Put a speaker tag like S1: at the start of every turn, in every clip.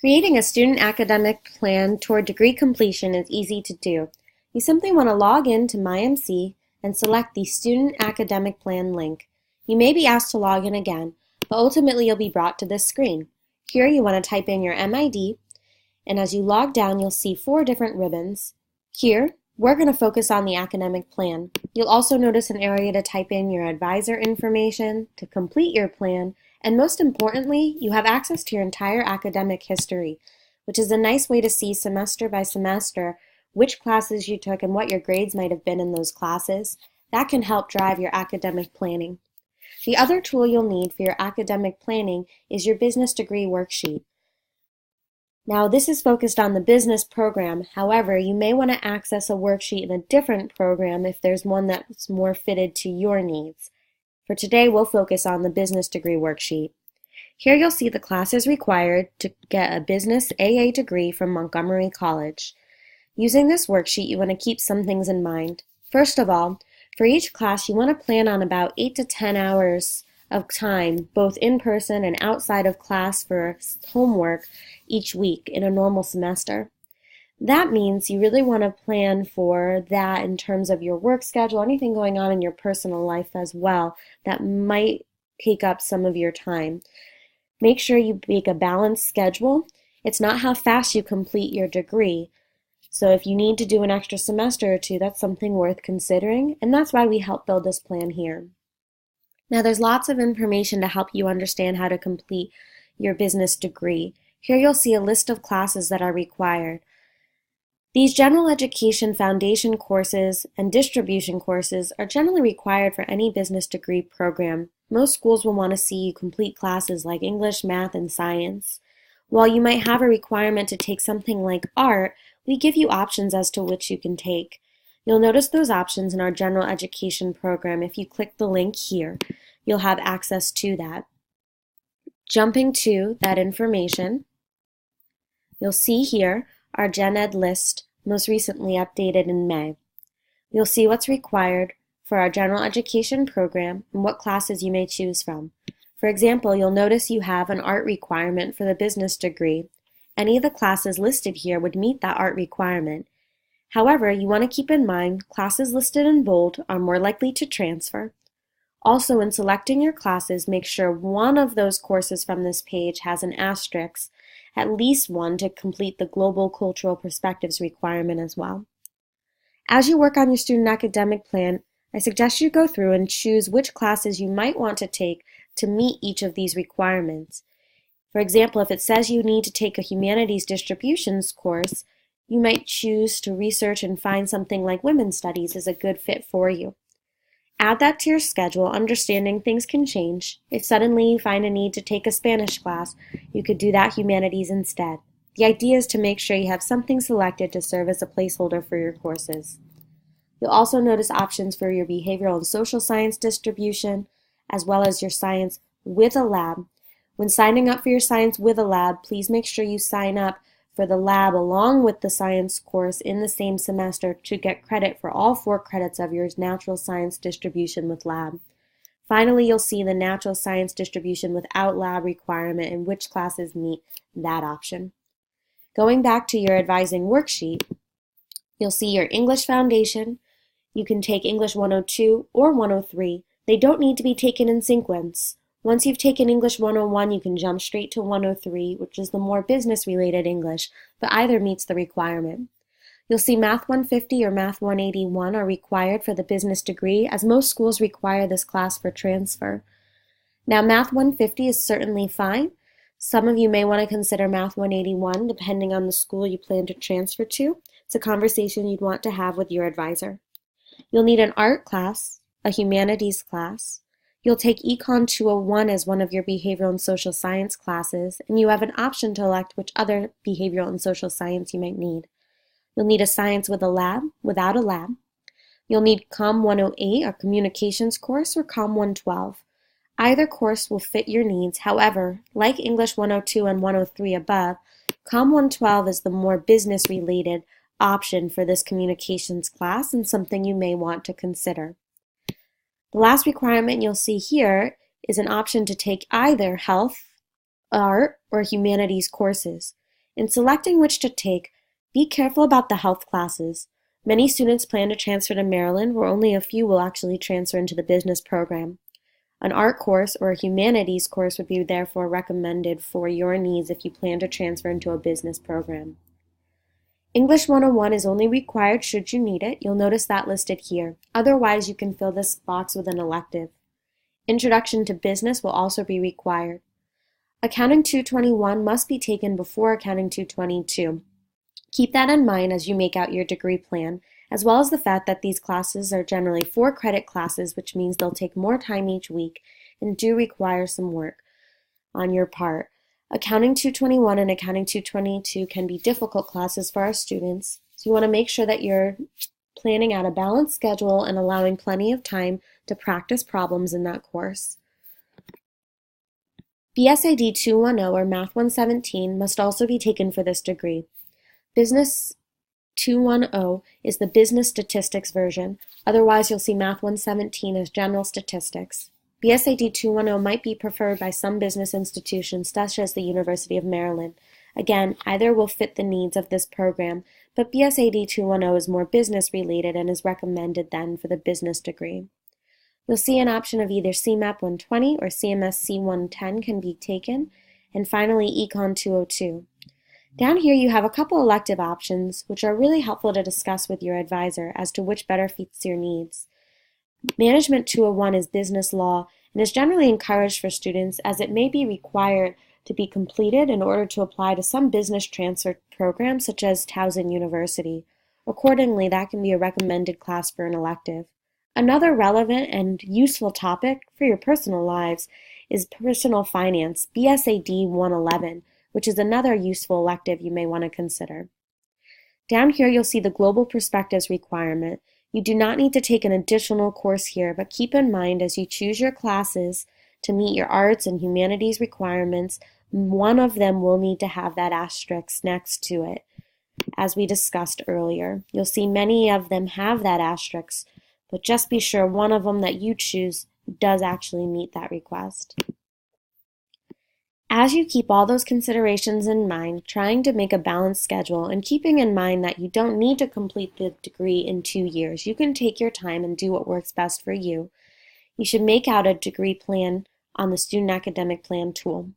S1: Creating a student academic plan toward degree completion is easy to do. You simply want to log in to MyMC and select the Student Academic Plan link. You may be asked to log in again, but ultimately you'll be brought to this screen. Here you want to type in your MID, and as you log down you'll see 4 different ribbons. Here, we're going to focus on the academic plan. You'll also notice an area to type in your advisor information, to complete your plan, and most importantly, you have access to your entire academic history, which is a nice way to see semester by semester which classes you took and what your grades might have been in those classes. That can help drive your academic planning. The other tool you'll need for your academic planning is your business degree worksheet. Now, this is focused on the business program. However, you may want to access a worksheet in a different program if there's one that's more fitted to your needs. For today, we'll focus on the business degree worksheet. Here you'll see the classes required to get a business AA degree from Montgomery College. Using this worksheet, you want to keep some things in mind. First of all, for each class, you want to plan on about 8 to 10 hours of time, both in person and outside of class for homework each week in a normal semester. That means you really want to plan for that in terms of your work schedule, anything going on in your personal life as well that might take up some of your time. Make sure you make a balanced schedule. It's not how fast you complete your degree. So if you need to do an extra semester or two, that's something worth considering, and that's why we help build this plan here. Now, there's lots of information to help you understand how to complete your business degree. Here you'll see a list of classes that are required. These general education foundation courses and distribution courses are generally required for any business degree program. Most schools will want to see you complete classes like English, math, and science. While you might have a requirement to take something like art, we give you options as to which you can take. You'll notice those options in our general education program. If you click the link here, you'll have access to that. Jumping to that information, you'll see here our Gen Ed list, most recently updated in May. You'll see what's required for our general education program and what classes you may choose from. For example, you'll notice you have an art requirement for the business degree. Any of the classes listed here would meet that art requirement. However, you want to keep in mind classes listed in bold are more likely to transfer. Also, in selecting your classes, make sure one of those courses from this page has an asterisk, at least one to complete the Global Cultural Perspectives requirement as well. As you work on your student academic plan, I suggest you go through and choose which classes you might want to take to meet each of these requirements. For example, if it says you need to take a humanities distributions course, you might choose to research and find something like women's studies is a good fit for you. Add that to your schedule, understanding things can change. If suddenly you find a need to take a Spanish class, you could do that humanities instead. The idea is to make sure you have something selected to serve as a placeholder for your courses. You'll also notice options for your behavioral and social science distribution, as well as your science with a lab. When signing up for your science with a lab, please make sure you sign up for the lab along with the science course in the same semester to get credit for all 4 credits of your natural science distribution with lab. Finally, you'll see the natural science distribution without lab requirement and which classes meet that option. Going back to your advising worksheet, you'll see your English foundation. You can take English 102 or 103. They don't need to be taken in sequence. Once you've taken English 101, you can jump straight to 103, which is the more business-related English, but either meets the requirement. You'll see Math 150 or Math 181 are required for the business degree, as most schools require this class for transfer. Now, Math 150 is certainly fine. Some of you may want to consider Math 181, depending on the school you plan to transfer to. It's a conversation you'd want to have with your advisor. You'll need an art class, a humanities class. You'll take Econ 201 as one of your behavioral and social science classes, and you have an option to elect which other behavioral and social science you might need. You'll need a science with a lab, without a lab. You'll need Com 108, a communications course, or Com 112. Either course will fit your needs. However, like English 102 and 103 above, Com 112 is the more business-related option for this communications class and something you may want to consider. The last requirement you'll see here is an option to take either health, art, or humanities courses. In selecting which to take, be careful about the health classes. Many students plan to transfer to Maryland, where only a few will actually transfer into the business program. An art course or a humanities course would be therefore recommended for your needs if you plan to transfer into a business program. English 101 is only required should you need it. You'll notice that listed here. Otherwise, you can fill this box with an elective. Introduction to Business will also be required. Accounting 221 must be taken before Accounting 222. Keep that in mind as you make out your degree plan, as well as the fact that these classes are generally 4-credit classes, which means they'll take more time each week and do require some work on your part. Accounting 221 and Accounting 222 can be difficult classes for our students, so you want to make sure that you're planning out a balanced schedule and allowing plenty of time to practice problems in that course. BSID 210 or Math 117 must also be taken for this degree. Business 210 is the business statistics version. Otherwise, you'll see Math 117 as general statistics. BSID 210 might be preferred by some business institutions, such as the University of Maryland. Again, either will fit the needs of this program, but BSID 210 is more business related and is recommended then for the business degree. You'll see an option of either CMAP 120 or CMSC 110 can be taken, and finally Econ 202. Down here you have a couple elective options which are really helpful to discuss with your advisor as to which better fits your needs. Management 201 is business law and is generally encouraged for students as it may be required to be completed in order to apply to some business transfer programs such as Towson University. Accordingly, that can be a recommended class for an elective. Another relevant and useful topic for your personal lives is personal finance, BSAD 111, which is another useful elective you may want to consider. Down here you'll see the Global Perspectives requirement. You do not need to take an additional course here, but keep in mind as you choose your classes to meet your arts and humanities requirements, one of them will need to have that asterisk next to it, as we discussed earlier. You'll see many of them have that asterisk, but just be sure one of them that you choose does actually meet that request. As you keep all those considerations in mind, trying to make a balanced schedule and keeping in mind that you don't need to complete the degree in 2 years, you can take your time and do what works best for you. You should make out a degree plan on the Student Academic Plan tool.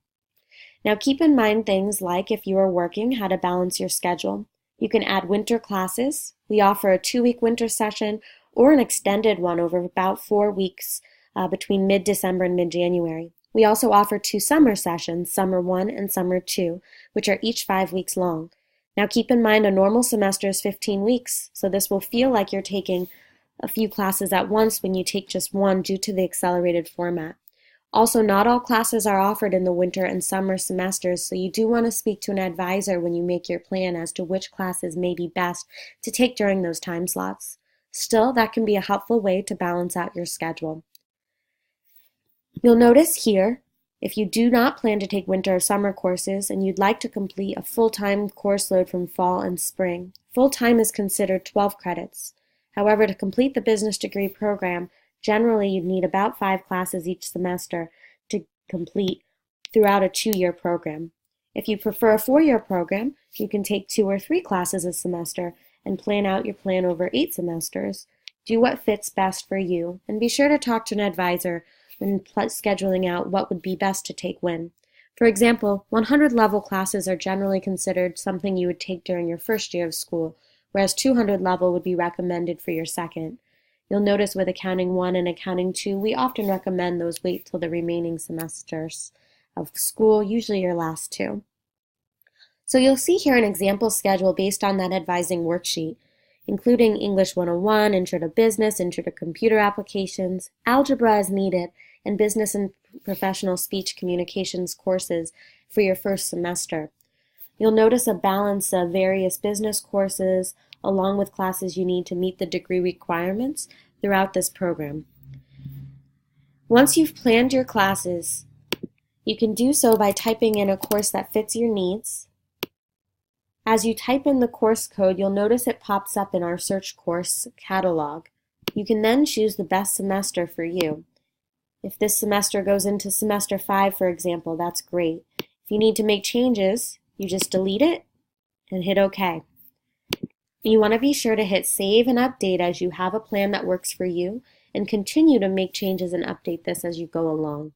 S1: Now keep in mind things like if you are working, how to balance your schedule. You can add winter classes. We offer a 2-week winter session or an extended one over about 4 weeks between mid-December and mid-January. We also offer 2 summer sessions, Summer 1 and Summer 2, which are each 5 weeks long. Now keep in mind a normal semester is 15 weeks, so this will feel like you're taking a few classes at once when you take just one due to the accelerated format. Also, not all classes are offered in the winter and summer semesters, so you do want to speak to an advisor when you make your plan as to which classes may be best to take during those time slots. Still, that can be a helpful way to balance out your schedule. You'll notice here, if you do not plan to take winter or summer courses and you'd like to complete a full-time course load from fall and spring, full-time is considered 12 credits. However, to complete the business degree program, generally you'd need about 5 classes each semester to complete throughout a 2-year program. If you prefer a 4-year program, you can take 2 or 3 classes a semester and plan out your plan over 8 semesters. Do what fits best for you, and be sure to talk to an advisor when scheduling out what would be best to take when. For example, 100 level classes are generally considered something you would take during your first year of school, whereas 200 level would be recommended for your second. You'll notice with Accounting 1 and Accounting 2, we often recommend those wait till the remaining semesters of school, usually your last 2. So you'll see here an example schedule based on that advising worksheet, including English 101, Intro to Business, Intro to Computer Applications, Algebra as needed, and Business and Professional Speech Communications courses for your first semester. You'll notice a balance of various business courses along with classes you need to meet the degree requirements throughout this program. Once you've planned your classes, you can do so by typing in a course that fits your needs. As you type in the course code, you'll notice it pops up in our search course catalog. You can then choose the best semester for you. If this semester goes into semester 5, for example, that's great. If you need to make changes, you just delete it and hit OK. You want to be sure to hit Save and Update as you have a plan that works for you, and continue to make changes and update this as you go along.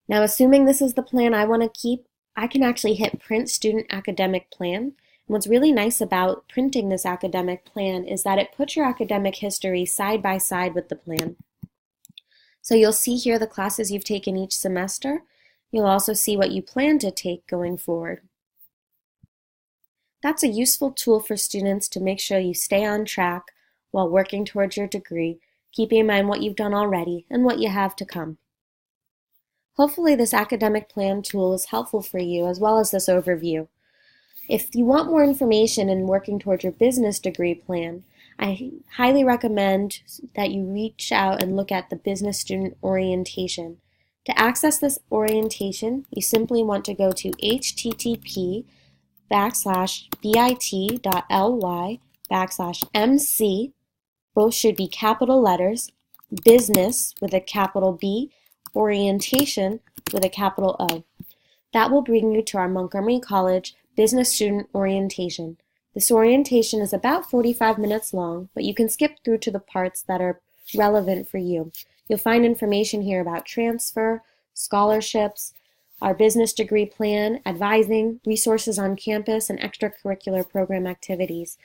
S1: Now, assuming this is the plan I want to keep, I can actually hit Print Student Academic Plan. And what's really nice about printing this academic plan is that it puts your academic history side by side with the plan. So you'll see here the classes you've taken each semester. You'll also see what you plan to take going forward. That's a useful tool for students to make sure you stay on track while working towards your degree, keeping in mind what you've done already and what you have to come. Hopefully this academic plan tool is helpful for you as well as this overview. If you want more information in working towards your business degree plan, I highly recommend that you reach out and look at the Business Student Orientation. To access this orientation, you simply want to go to http://bit.ly/MC, both should be capital letters, business with a capital B, orientation with a capital O. That will bring you to our Montgomery College Business Student Orientation. This orientation is about 45 minutes long, but you can skip through to the parts that are relevant for you. You'll find information here about transfer, scholarships, our business degree plan, advising, resources on campus, and extracurricular program activities.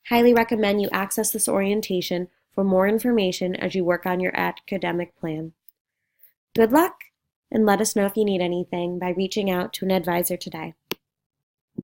S1: Highly recommend you access this orientation for more information as you work on your academic plan. Good luck, and let us know if you need anything by reaching out to an advisor today.